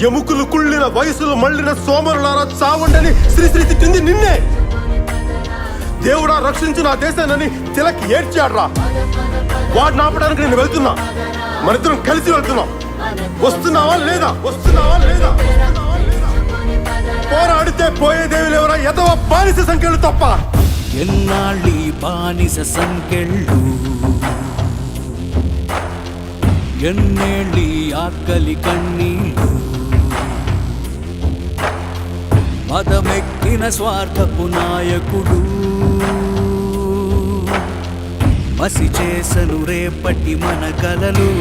ఎముకలు కుళ్ళిన వయసులు మళ్ళిన సోమరులారా చావండని శ్రీశ్రీ తిట్టింది నిన్నే. దేవుడా రక్షించు నా దేశాన్ని తిలక్ ఏడ్చాడ్రా. వాడిని ఆపడానికి నేను వెళ్తున్నా. మనిద్దరం కలిసి వెళ్తున్నాం. వస్తున్నావా లేదా? వస్తున్నావా లేదా? పోరాడితే పోయేదేవి లేవరా ఎదవ బానిస సంఖ్యలు తప్ప. ఎన్నాళ్ళీ బానిస సంఖ్యలు, ఎన్నేళ్ళీ ఆకలి కన్నీళ్ళు, మదమెక్కిన స్వార్థపు నాయకుడు మసి చేసను రేపటి మన కలలు.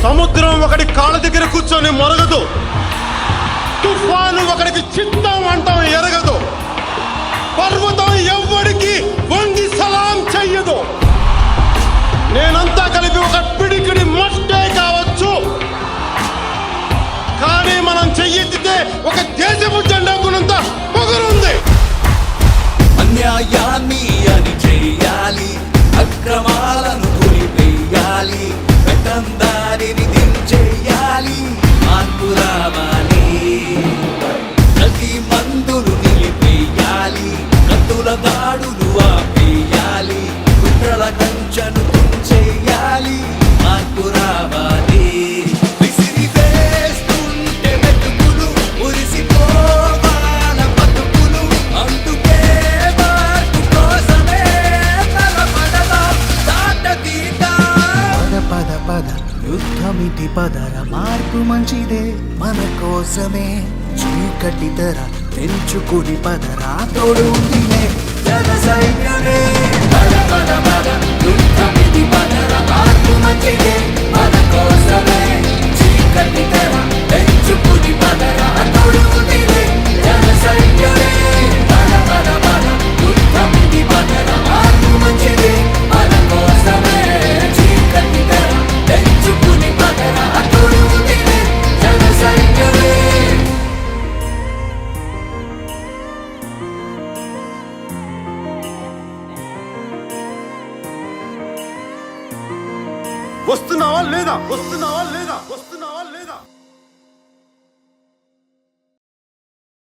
సముద్రం ఒకటి కాళ్ళ దగ్గర కూర్చొని మొరగదు. తుఫాను ఒకడికి చిత్తం అంటాం ఎరగదు. పర్వతం ఎవ్వడికి వంగి సలాం చెయ్యదు. నేనంతా కలిపి ఒక పిడికిడి మట్టే కావచ్చు, కానీ మనం చెయ్యెత్తితే ఒక దేశపు జెండా గుణంత పొగరుంది. అన్యాయాన్ని అని చెయ్యాలి, అక్రమాలను కొలిపేయాలి, పెద్దందారిని దించేయాలి, మార్పు రావాలి. ప్రతి మందులు నిలిపేయాలి, కత్తుల దాడులు ఆపేయాలి, కుట్రల కంచెను తుంచేయాలి, మార్పు రావాలి. విసిరి వేస్తుంటే వెతుకులు ఉరిసిపోవాల బతుకులు, అందుకే మార్పు కోసమే తలపడదా దాటతీతా. పద పద యుద్ధమితి పదర, మార్పు మంచిదే మన కోసమే. చీకటి తెర తెంచుకుని పదరా, తోడు ఉందిలే జన సైన్యమే. పద పద పద యుద్ధమితి పదర, మార్పు మంచిదే మన కోసమే. చీకటి తెర తెంచుకుని పదరా, తోడు ఉందిలే జన సైన్యమే. పద పద పద యుద్ధమితి పదర, మార్పు మంచిదే మన కోసమే. చీకటి తెర తెంచుకుని పదరా, తోడు ఉందిలే జన సైన్యమే. వస్తున్నావా లేదా? వస్తున్నావా లేదా? వస్తున్నా